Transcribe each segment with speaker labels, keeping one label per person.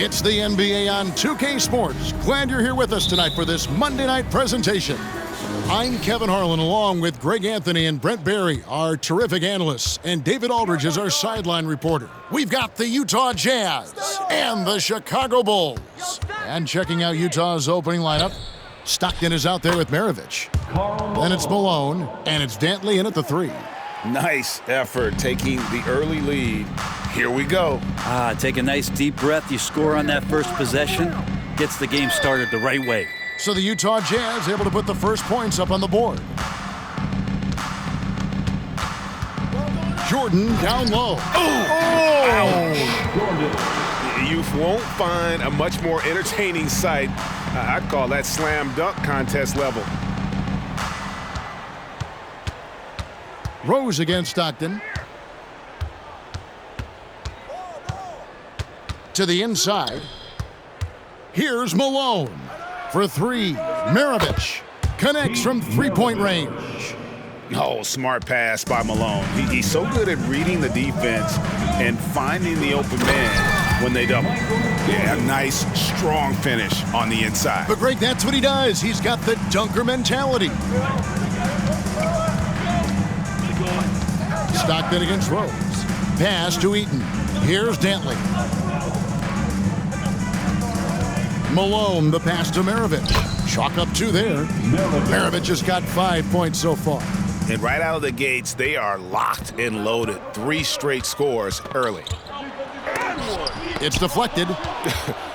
Speaker 1: It's the NBA on 2K Sports. Glad you're here with us tonight for this Monday night presentation. I'm Kevin Harlan along with Greg Anthony and Brent Barry, our terrific analysts, and David Aldridge is our sideline reporter. We've got the Utah Jazz and the Chicago Bulls. And checking out Utah's opening lineup, Stockton is out there with Maravich. Then it's Malone, and it's Dantley in at the 3.
Speaker 2: Nice effort taking the early lead. Here we go.
Speaker 3: Take a nice deep breath. You score on that first possession. Gets the game started the right way.
Speaker 1: So the Utah Jazz able to put the first points up on the board. Jordan down low.
Speaker 2: You won't find a much more entertaining sight. I'd call that slam dunk contest level.
Speaker 1: Rose against Stockton. To the inside. Here's Malone for 3. Maravich connects from three-point range.
Speaker 2: Oh, smart pass by Malone. He's so good at reading the defense and finding the open man when they double. Yeah, nice, strong finish on the inside.
Speaker 1: But Greg, that's what he does. He's got the dunker mentality. Stockton against Rose. Pass to Eaton. Here's Dantley. Malone, the pass to Maravich. Chalk up 2 there. Maravich has got 5 points so far.
Speaker 2: And right out of the gates, they are locked and loaded. 3 straight scores early.
Speaker 1: It's deflected.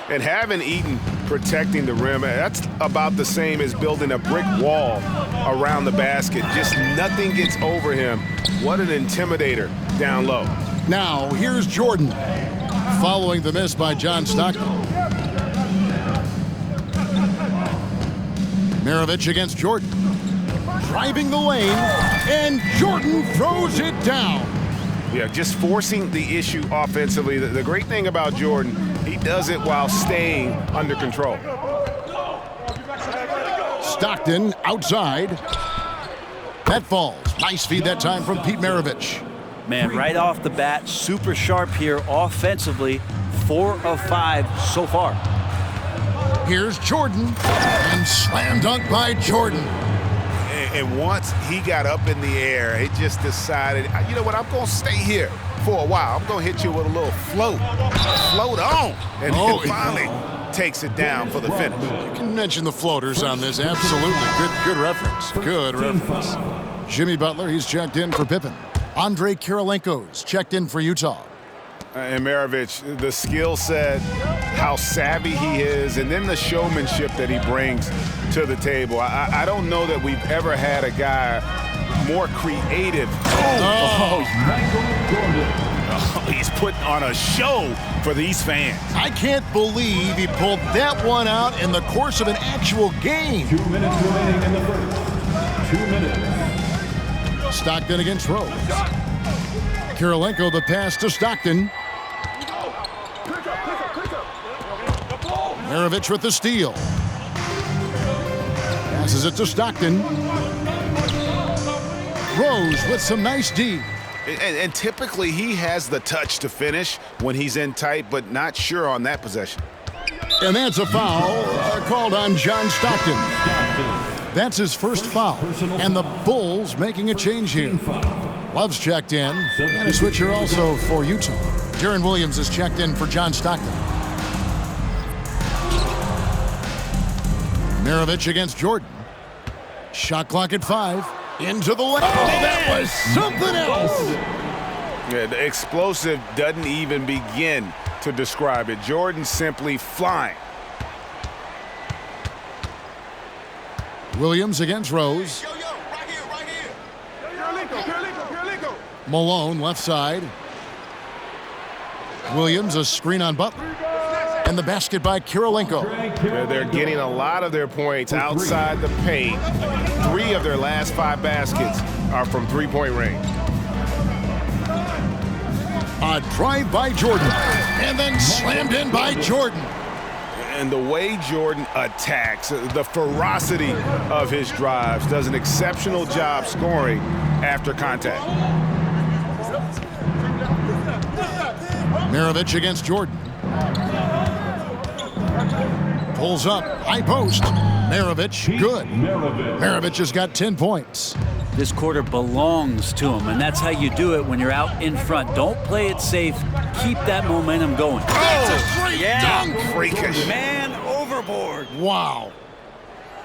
Speaker 2: And having Eaton protecting the rim, that's about the same as building a brick wall around the basket. Just nothing gets over him. What an intimidator down low.
Speaker 1: Now, here's Jordan, following the miss by John Stockton. Maravich against Jordan. Driving the lane, and Jordan throws it down.
Speaker 2: Yeah, just forcing the issue offensively. The great thing about Jordan, he does it while staying under control.
Speaker 1: Stockton outside. That falls. Nice feed that time from Pete Maravich.
Speaker 3: Man, right off the bat, super sharp here offensively. 4 of 5 so far.
Speaker 1: Here's Jordan, and slam dunk by Jordan.
Speaker 2: And once he got up in the air, he just decided, you know what, I'm going to stay here for a while. I'm going to hit you with a little float. Float on. And then finally takes it down for the finish.
Speaker 1: You can mention the floaters on this. Absolutely. Good reference. Good reference. Jimmy Butler, he's checked in for Pippen. Andre Kirilenko's checked in for Utah.
Speaker 2: And Maravich, the skill set, how savvy he is, and then the showmanship that he brings to the table. I don't know that we've ever had a guy more creative. He's putting on a show for these fans.
Speaker 1: I can't believe he pulled that one out in the course of an actual game.
Speaker 4: 2 minutes remaining in the first. 2 minutes.
Speaker 1: Stockton against Rose. Kirilenko, the pass to Stockton. Maravich with the steal. Passes it to Stockton. Rose with some nice D.
Speaker 2: And typically he has the touch to finish when he's in tight, but not sure on that possession.
Speaker 1: And that's a foul called on John Stockton. That's his first foul. And the Bulls making a change here. Love's checked in. And a switcher also for Utah. Jaron Williams is checked in for John Stockton. Maravich against Jordan. Shot clock at 5. Into the lane. Oh, that was something else.
Speaker 2: Yeah, the explosive doesn't even begin to describe it. Jordan simply flying.
Speaker 1: Williams against Rose. Malone left side. Williams a screen on Butler. And the basket by Kirilenko.
Speaker 2: They're getting a lot of their points outside the paint. 3 of their last 5 baskets are from three-point range.
Speaker 1: A drive by Jordan. And then slammed in by Jordan.
Speaker 2: And the way Jordan attacks, the ferocity of his drives, does an exceptional job scoring after contact.
Speaker 1: Maravich against Jordan. Pulls up, high post. Maravich, good. Maravich has got 10 points.
Speaker 3: This quarter belongs to him, and that's how you do it when you're out in front. Don't play it safe. Keep that momentum going.
Speaker 1: That's a great dunk.
Speaker 2: Freakish.
Speaker 3: Man overboard.
Speaker 1: Wow.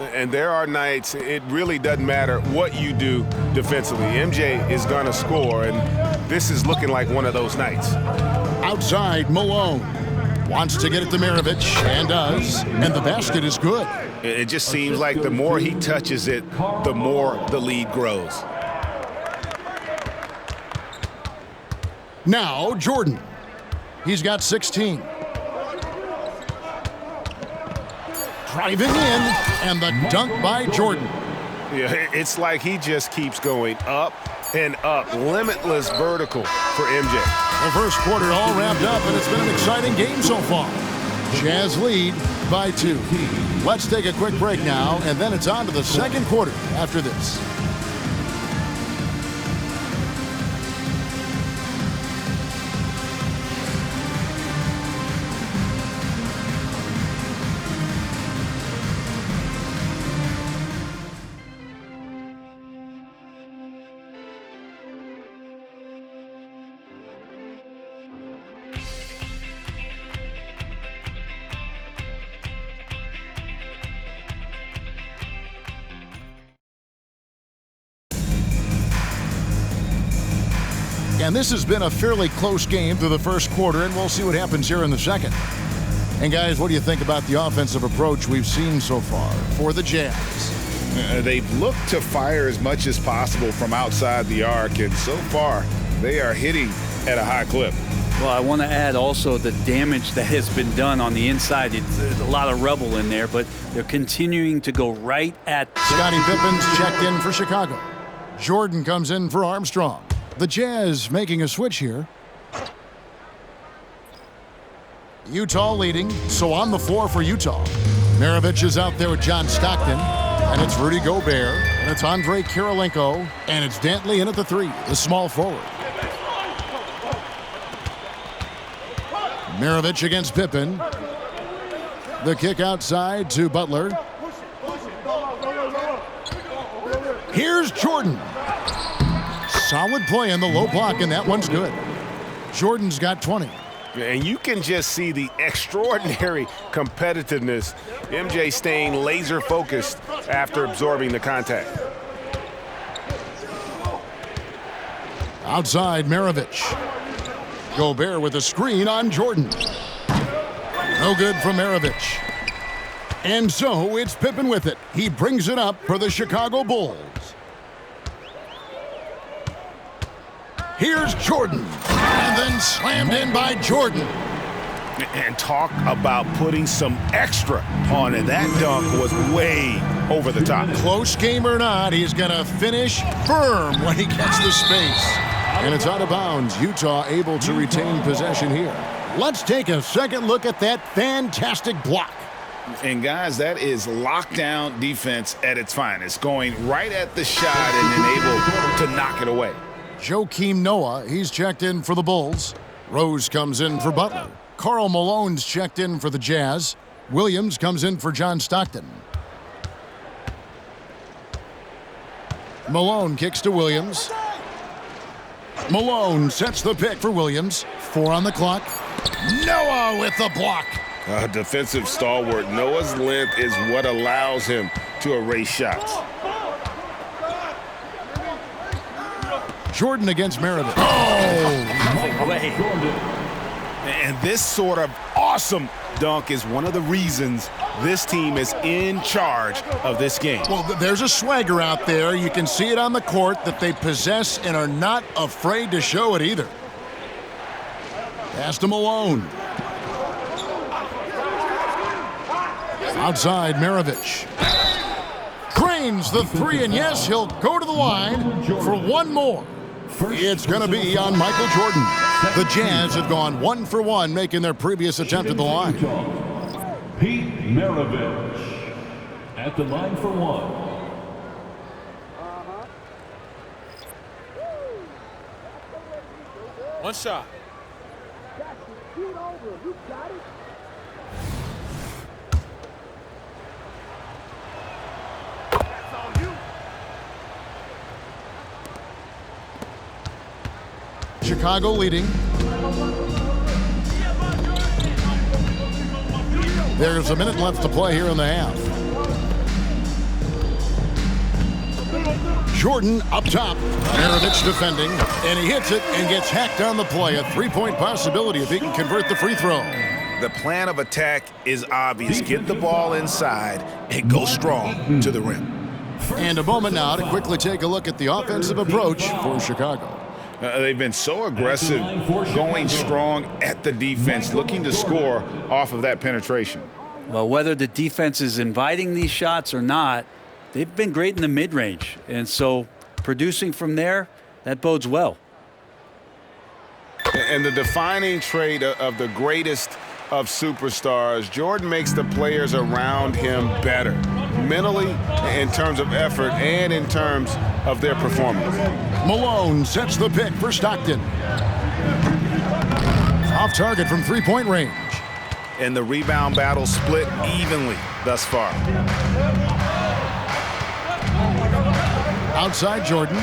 Speaker 2: And there are nights it really doesn't matter what you do defensively. MJ is going to score, and this is looking like one of those nights.
Speaker 1: Outside, Malone. Wants to get it to Maravich, and does. And the basket is good.
Speaker 2: It just seems like the more he touches it, the more the lead grows.
Speaker 1: Now, Jordan. He's got 16. Driving in, and the dunk by Jordan.
Speaker 2: Yeah, it's like he just keeps going up and up. Limitless vertical for MJ.
Speaker 1: The first quarter all wrapped up, and it's been an exciting game so far. Jazz lead by 2. Let's take a quick break now, and then it's on to the second quarter after this. And this has been a fairly close game through the first quarter, and we'll see what happens here in the second. And guys, what do you think about the offensive approach we've seen so far for the Jazz?
Speaker 2: They've looked to fire as much as possible from outside the arc, and so far they are hitting at a high clip.
Speaker 3: Well, I want to add also the damage that has been done on the inside. It's a lot of rubble in there, but they're continuing to go right at.
Speaker 1: Scottie Pippen's checked in for Chicago. Jordan comes in for Armstrong. The Jazz making a switch here. Utah leading, so on the floor for Utah. Maravich is out there with John Stockton, and it's Rudy Gobert, and it's Andre Kirilenko, and it's Dantley in at the 3, the small forward. Maravich against Pippen. The kick outside to Butler. Here's Jordan. Solid play in the low block, and that one's good. Jordan's got 20.
Speaker 2: And you can just see the extraordinary competitiveness. MJ staying laser focused after absorbing the contact.
Speaker 1: Outside, Maravich. Gobert with a screen on Jordan. No good from Maravich. And so it's Pippen with it. He brings it up for the Chicago Bulls. Here's Jordan, and then slammed in by Jordan.
Speaker 2: And talk about putting some extra on it. That dunk was way over the top.
Speaker 1: Close game or not, he's going to finish firm when he gets the space. And it's out of bounds. Utah able to retain possession here. Let's take a second look at that fantastic block.
Speaker 2: And guys, that is lockdown defense at its finest. Going right at the shot and then able to knock it away.
Speaker 1: Joakim Noah, he's checked in for the Bulls. Rose comes in for Butler. Karl Malone's checked in for the Jazz. Williams comes in for John Stockton. Malone kicks to Williams. Malone sets the pick for Williams. 4 on the clock. Noah with the block.
Speaker 2: Defensive stalwart. Noah's length is what allows him to erase shots.
Speaker 1: Jordan against Maravich. Oh!
Speaker 3: No way.
Speaker 2: And this sort of awesome dunk is one of the reasons this team is in charge of this game.
Speaker 1: Well, there's a swagger out there. You can see it on the court that they possess and are not afraid to show it either. Pass to Malone. Outside, Maravich. Cranes the 3, and yes, he'll go to the line for one more. It's going to be on Michael Jordan. The Jazz have gone 1 for 1, making their previous attempt at the line.
Speaker 4: Pete Maravich at the line for 1.
Speaker 5: One shot.
Speaker 1: Chicago leading. There's a minute left to play here in the half. Jordan up top. Maravich defending, and he hits it and gets hacked on the play. A three-point possibility if he can convert the free throw.
Speaker 2: The plan of attack is obvious. Get the ball inside and go strong to the rim.
Speaker 1: And a moment now to quickly take a look at the offensive approach for Chicago.
Speaker 2: They've been so aggressive, going strong at the defense, looking to score off of that penetration.
Speaker 3: Well, whether the defense is inviting these shots or not, they've been great in the mid-range. And so producing from there, that bodes well.
Speaker 2: And the defining trait of the greatest of superstars, Jordan makes the players around him better, mentally, in terms of effort, and in terms of their performance.
Speaker 1: Malone sets the pick for Stockton. Off target from three-point range.
Speaker 2: And the rebound battle split evenly thus far.
Speaker 1: Outside Jordan.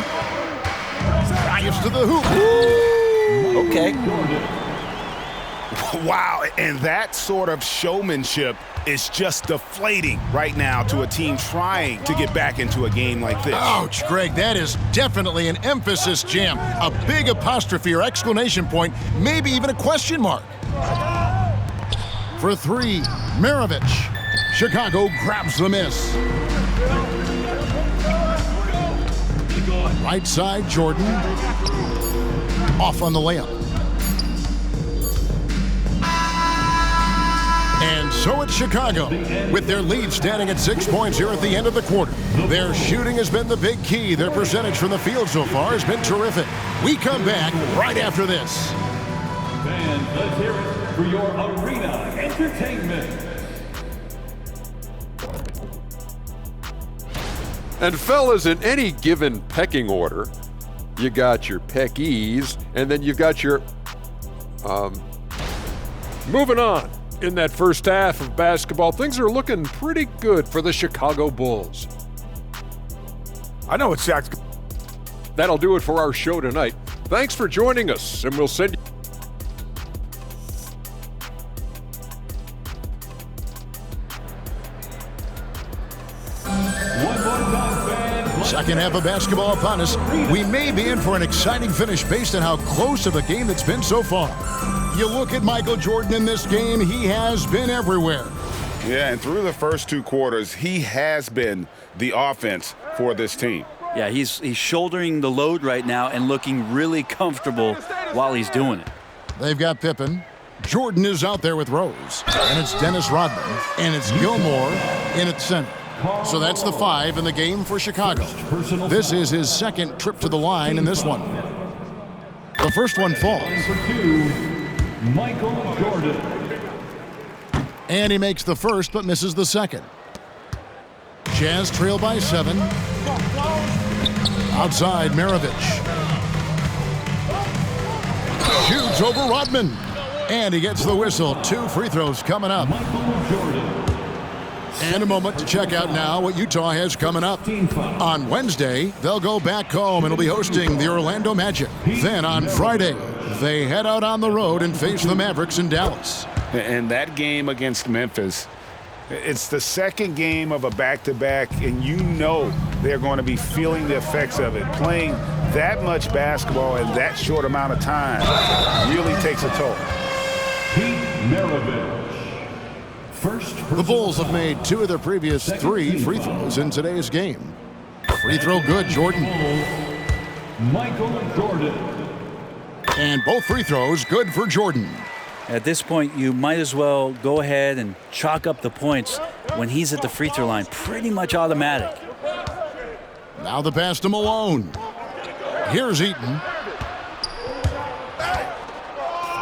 Speaker 1: Drives to the hoop. Ooh.
Speaker 3: Okay.
Speaker 2: Wow, and that sort of showmanship is just deflating right now to a team trying to get back into a game like this.
Speaker 1: Ouch, Greg, that is definitely an emphasis jam. A big apostrophe or exclamation point, maybe even a question mark. For three, Maravich. Chicago grabs the miss. Right side, Jordan. Off on the layup. And so it's Chicago, with their lead standing at 6 points here at the end of the quarter. Their shooting has been the big key. Their percentage from the field so far has been terrific. We come back right after this.
Speaker 4: Fans, let's hear it for your arena entertainment.
Speaker 5: And fellas, in any given pecking order, you got your peckies, and then you've got your, moving on. In that first half of basketball, things are looking pretty good for the Chicago Bulls.
Speaker 6: I know it's Shaq's.
Speaker 5: That'll do it for our show tonight. Thanks for joining us, and we'll send you.
Speaker 1: Second half of basketball upon us. We may be in for an exciting finish based on how close of a game it's been so far. You look at Michael Jordan in this game, he has been everywhere.
Speaker 2: Yeah, and through the first two quarters, he has been the offense for this team.
Speaker 3: Yeah, he's shouldering the load right now and looking really comfortable while he's doing it.
Speaker 1: They've got Pippen. Jordan is out there with Rose. And it's Dennis Rodman. And it's Gilmore in at center. So that's the 5 in the game for Chicago. This is his second trip to the line in this one. The first one falls.
Speaker 4: Michael Jordan.
Speaker 1: And he makes the first but misses the second. Jazz trail by 7. Outside, Maravich. Shoots over Rodman. And he gets the whistle. 2 free throws coming up.
Speaker 4: Michael Jordan.
Speaker 1: And a moment to check out now what Utah has coming up. On Wednesday, they'll go back home and will be hosting the Orlando Magic. Then on Friday, they head out on the road and face the Mavericks in Dallas.
Speaker 2: And that game against Memphis, it's the second game of a back-to-back, and you know they're going to be feeling the effects of it. Playing that much basketball in that short amount of time really takes a toll.
Speaker 4: Maravich.
Speaker 1: The Bulls have made 2 of their previous 3 free throws in today's game. Free throw good, Jordan.
Speaker 4: Michael Jordan.
Speaker 1: And both free throws good for Jordan.
Speaker 3: At this point, you might as well go ahead and chalk up the points when he's at the free throw line. Pretty much automatic.
Speaker 1: Now the pass to Malone. Here's Eaton.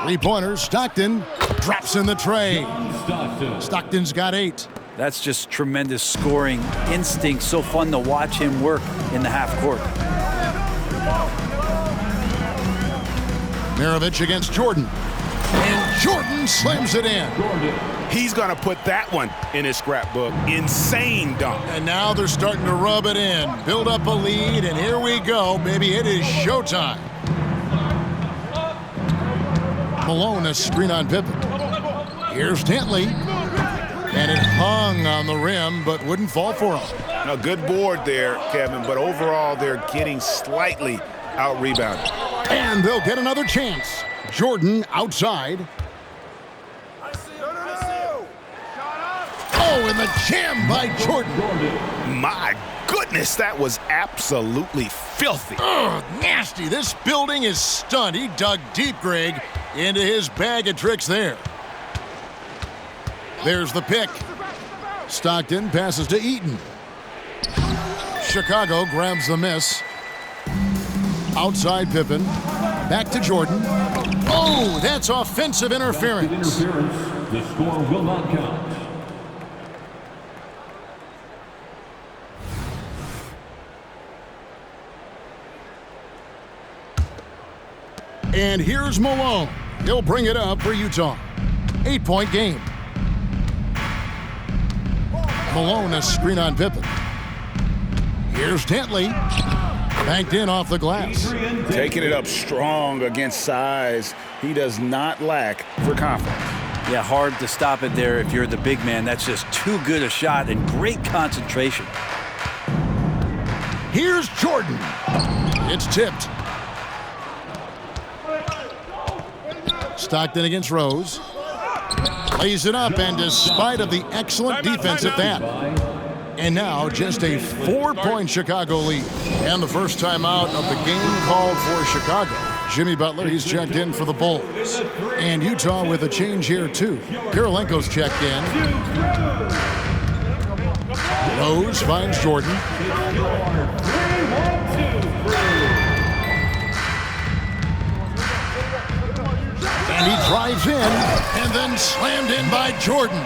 Speaker 1: 3-pointers, Stockton drops in the tray. Stockton's got 8.
Speaker 3: That's just tremendous scoring instinct. So fun to watch him work in the half court.
Speaker 1: Maravich against Jordan. And Jordan slams it in.
Speaker 2: He's going to put that one in his scrapbook. Insane dunk.
Speaker 1: And now they're starting to rub it in. Build up a lead, and here we go. Baby, it is showtime. Malone, a screen on Pippen. Here's Dantley. And it hung on the rim, but wouldn't fall for him.
Speaker 2: A good board there, Kevin, but overall they're getting slightly out-rebounded.
Speaker 1: And they'll get another chance. Jordan outside. Oh, and the jam by Jordan.
Speaker 2: My goodness, that was absolutely filthy.
Speaker 1: Ugh, nasty. This building is stunned. He dug deep, Greg, into his bag of tricks there. There's the pick. Stockton passes to Eaton. Chicago grabs the miss. Outside Pippen. Back to Jordan. Oh, that's offensive interference.
Speaker 4: The score will not count.
Speaker 1: And here's Malone. He'll bring it up for Utah. 8-point game. Malone, a screen on Pippen. Here's Dantley. Banked in off the glass.
Speaker 2: Taking it up strong against size. He does not lack for confidence.
Speaker 3: Yeah, hard to stop it there if you're the big man. That's just too good a shot and great concentration.
Speaker 1: Here's Jordan. It's tipped. Stockton against Rose. Lays it up, and despite of the excellent defense at that. And now just a 4-point Chicago lead. And the first time out of the game called for Chicago. Jimmy Butler, he's checked in for the Bulls. And Utah with a change here too. Kirilenko's checked in. Rose finds Jordan. And he drives in and then slammed in by Jordan.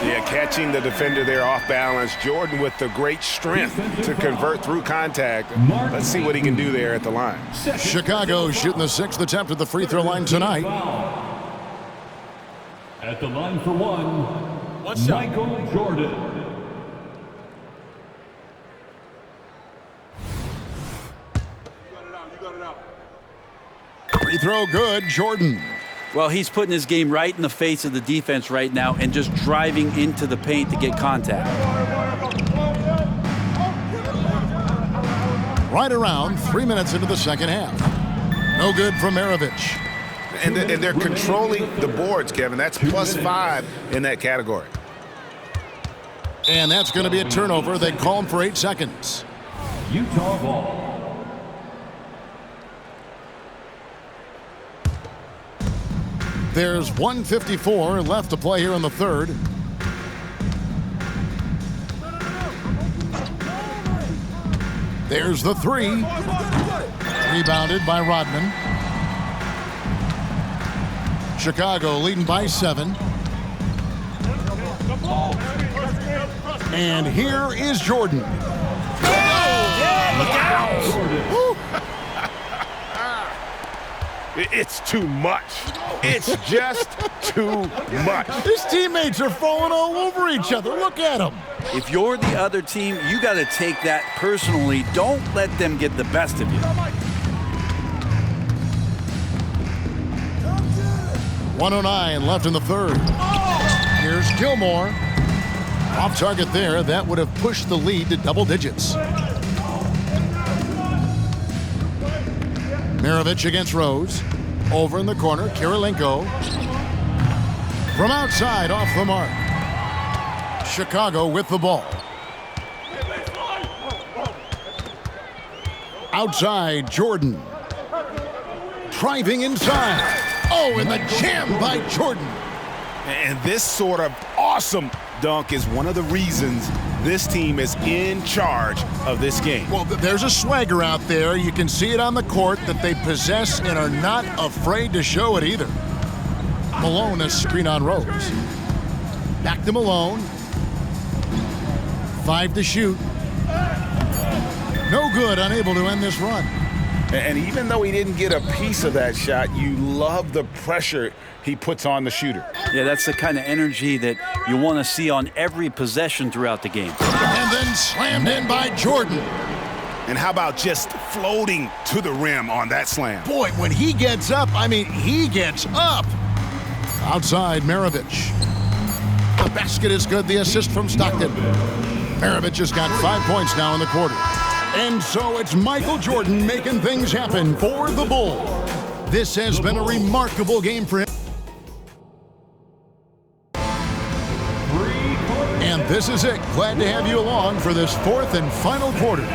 Speaker 2: Yeah, catching the defender there off balance. Jordan with the great strength to convert through contact. Let's see what he can do there at the line.
Speaker 1: Chicago shooting the 6th attempt at the free throw line tonight.
Speaker 4: At the line for one, Michael Jordan.
Speaker 1: Free throw good, Jordan.
Speaker 3: Well, he's putting his game right in the face of the defense right now and just driving into the paint to get contact.
Speaker 1: Right around 3 minutes into the second half. No good from Maravich.
Speaker 2: And they're controlling the boards, Kevin. That's +5 in that category.
Speaker 1: And that's going to be a turnover. They call him for 8 seconds.
Speaker 4: Utah ball.
Speaker 1: There's 1:54 left to play here in the third. There's the three. Rebounded by Rodman. Chicago leading by 7. And here is Jordan.
Speaker 2: It's too much. It's just too much.
Speaker 1: His teammates are falling all over each other. Look at them.
Speaker 3: If you're the other team, you got to take that personally. Don't let them get the best of you.
Speaker 1: 1:09 left in the third. Here's Gilmore. Off target there. That would have pushed the lead to double digits. Maravich against Rose. Over in the corner, Kirilenko. From outside, off the mark. Chicago with the ball. Outside, Jordan. Driving inside. Oh, and the jam by Jordan.
Speaker 2: And this sort of awesome dunk is one of the reasons this team is in charge of this game.
Speaker 1: Well, there's a swagger out there. You can see it on the court that they possess and are not afraid to show it either. Malone, a screen on Rose. Back to Malone. 5 to shoot. No good, unable to end this run.
Speaker 2: And even though he didn't get a piece of that shot, you love the pressure he puts on the shooter.
Speaker 3: Yeah, that's the kind of energy that you want to see on every possession throughout the game.
Speaker 1: And then slammed in by Jordan.
Speaker 2: And how about just floating to the rim on that slam?
Speaker 1: Boy, when he gets up, I mean, he gets up. Outside, Maravich. The basket is good. The assist from Stockton. Maravich has got 5 points now in the quarter. And so it's Michael Jordan making things happen for the Bull. This has been a remarkable game for him. And this is it. Glad to have you along for this fourth and final quarter.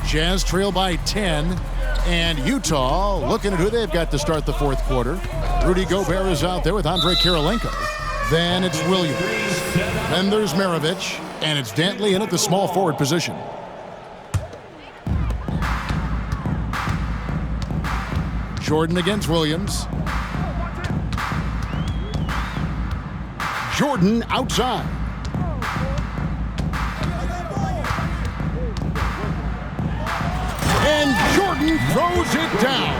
Speaker 1: Jazz trail by 10. And Utah looking at who they've got to start the fourth quarter. Rudy Gobert is out there with Andre Kirilenko. Then it's Williams. Then there's Maravich. And it's Dantley in at the small forward position. Jordan against Williams. Jordan outside. And Jordan throws it down.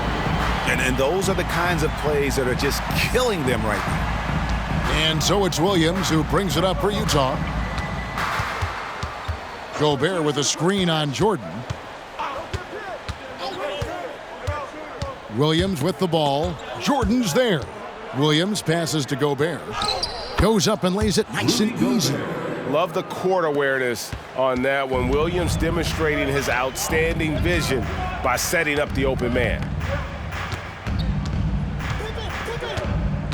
Speaker 2: And those are the kinds of plays that are just killing them right now.
Speaker 1: And so it's Williams who brings it up for Utah. Gobert with a screen on Jordan. Williams with the ball. Jordan's there. Williams passes to Gobert. Goes up and lays it nice and easy.
Speaker 7: Love the court awareness on that one. Williams demonstrating his outstanding vision by setting up the open man.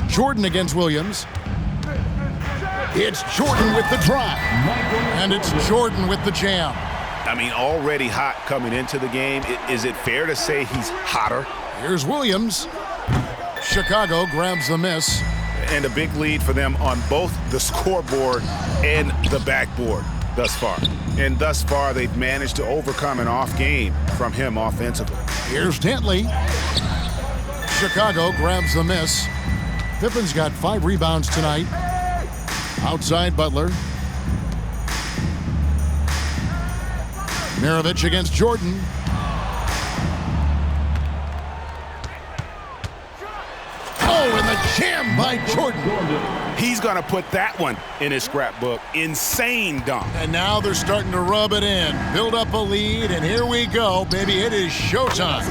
Speaker 1: Jordan against Williams. It's Jordan with the drive. And it's Jordan with the jam.
Speaker 2: I mean, already hot coming into the game. Is it fair to say he's hotter?
Speaker 1: Here's Williams. Chicago grabs the miss.
Speaker 2: And a big lead for them on both the scoreboard and the backboard thus far. And thus far, they've managed to overcome an off game from him offensively.
Speaker 1: Here's Dantley. Chicago grabs the miss. Pippen's got 5 rebounds tonight. Outside Butler. Maravich against Jordan. Oh, and the jam by Jordan.
Speaker 2: He's going to put that one in his scrapbook. Insane dunk.
Speaker 1: And now they're starting to rub it in. Build up a lead, and here we go, baby. It is showtime.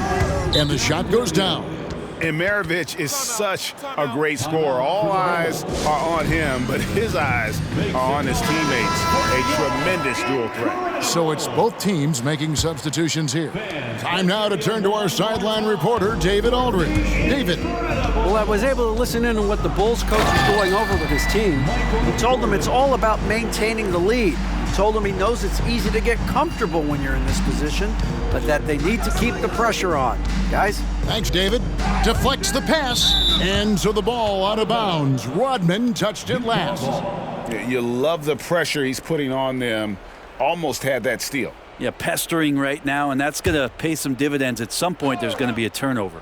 Speaker 1: And the shot goes down.
Speaker 2: And Maravich is such a great scorer. All eyes are on him, but his eyes are on his teammates. A tremendous dual threat.
Speaker 1: So it's both teams making substitutions here. Time now to turn to our sideline reporter, David Aldridge. David.
Speaker 8: Well, I was able to listen in on what the Bulls coach is going over with his team. He told them it's all about maintaining the lead. He told them he knows it's easy to get comfortable when you're in this position, but that they need to keep the pressure on. Guys?
Speaker 1: Thanks, David. Deflects the pass, and so the ball out of bounds. Rodman touched it last.
Speaker 2: You love the pressure he's putting on them. Almost had that steal.
Speaker 3: Yeah, pestering right now, and that's going to pay some dividends. At some point, there's going to be a turnover.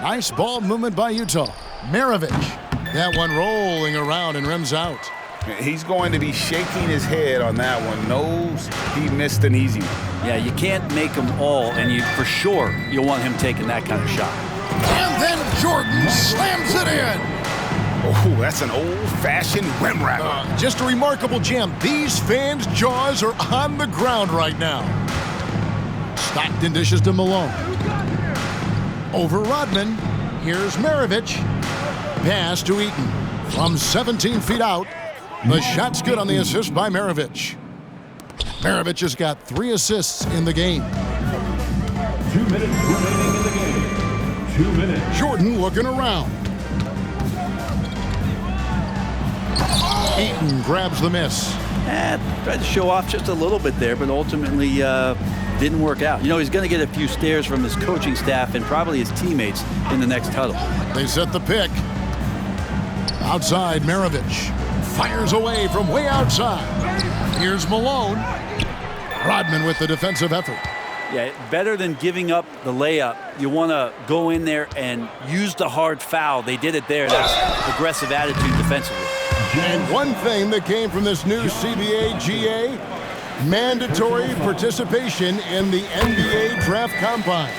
Speaker 1: Nice ball movement by Utah. Maravich. That one rolling around and rims out.
Speaker 2: He's going to be shaking his head on that one. Knows he missed an easy one.
Speaker 3: Yeah, you can't make them all, and for sure you'll want him taking that kind of shot.
Speaker 1: And then Jordan slams it in.
Speaker 2: Oh, that's an old-fashioned rim rattler.
Speaker 1: Just a remarkable jam. These fans' jaws are on the ground right now. Stockton dishes to Malone. Over Rodman. Here's Maravich. Pass to Eaton. From 17 feet out. The shot's good on the assist by Maravich. Maravich has got 3 assists in the game.
Speaker 4: 2 minutes remaining in the game. 2 minutes.
Speaker 1: Jordan looking around. Eaton grabs the miss.
Speaker 3: Tried to show off just a little bit there, but ultimately didn't work out. You know, he's going to get a few stares from his coaching staff and probably his teammates in the next huddle.
Speaker 1: They set the pick. Outside, Maravich fires away from way outside. Here's Malone. Rodman with the defensive effort.
Speaker 3: Yeah, better than giving up the layup. You want to go in there and use the hard foul. They did it there. That's aggressive attitude defensively.
Speaker 1: And one thing that came from this new CBA GA, mandatory participation in the NBA Draft Combine.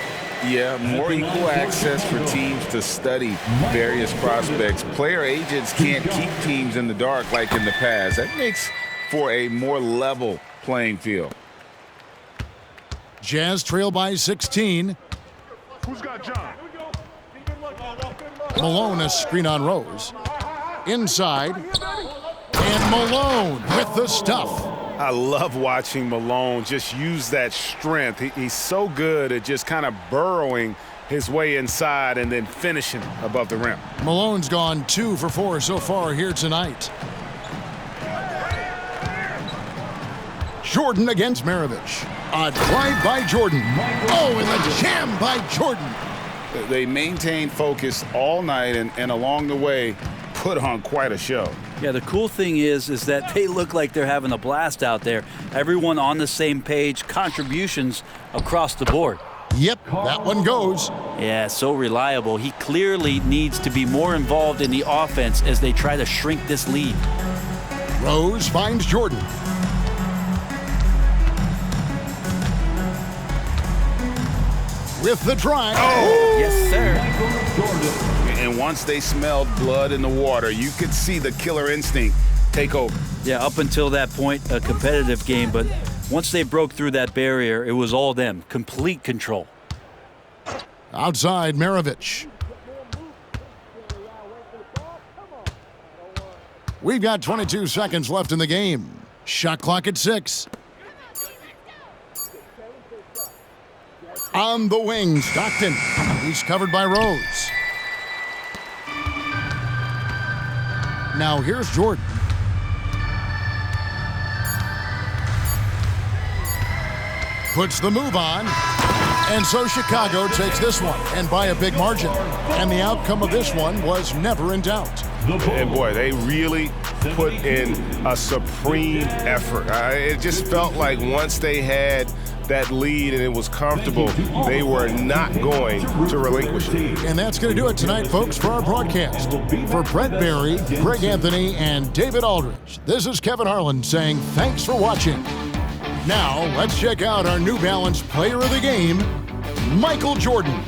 Speaker 2: Yeah, more equal access for teams to study various prospects. Player agents can't keep teams in the dark like in the past. That makes for a more level playing field.
Speaker 1: Jazz trail by 16.
Speaker 4: Who's got John?
Speaker 1: Malone a screen on Rose. Inside. And Malone with the stuff.
Speaker 2: I love watching Malone just use that strength. He's so good at just kind of burrowing his way inside and then finishing above the rim.
Speaker 1: Malone's gone 2 for 4 so far here tonight. Jordan against Maravich. A drive by Jordan. Oh, and the jam by Jordan.
Speaker 2: They maintained focus all night and along the way put on quite a show.
Speaker 3: Yeah, the cool thing is that they look like they're having a blast out there. Everyone on the same page, contributions across the board.
Speaker 1: Yep, that one goes.
Speaker 3: Yeah, so reliable. He clearly needs to be more involved in the offense as they try to shrink this lead.
Speaker 1: Rose finds Jordan. With the drive.
Speaker 2: Oh,
Speaker 3: yes, sir.
Speaker 2: And once they smelled blood in the water, you could see the killer instinct take over.
Speaker 3: Yeah, up until that point, a competitive game, but once they broke through that barrier, it was all them. Complete control.
Speaker 1: Outside, Maravich. We've got 22 seconds left in the game. Shot clock at 6. On the wing, Stockton. He's covered by Rose. Now here's Jordan. Puts the move on. And so Chicago takes this one, and by a big margin. And the outcome of this one was never in doubt.
Speaker 7: And boy, they really put in a supreme effort. It just felt like once they had that lead and it was comfortable, they were not going to relinquish it.
Speaker 1: And that's going to do it tonight, folks, for our broadcast. For Brent Barry, Greg Anthony, and David Aldridge, this is Kevin Harlan saying thanks for watching. Now, let's check out our New Balance Player of the Game, Michael Jordan.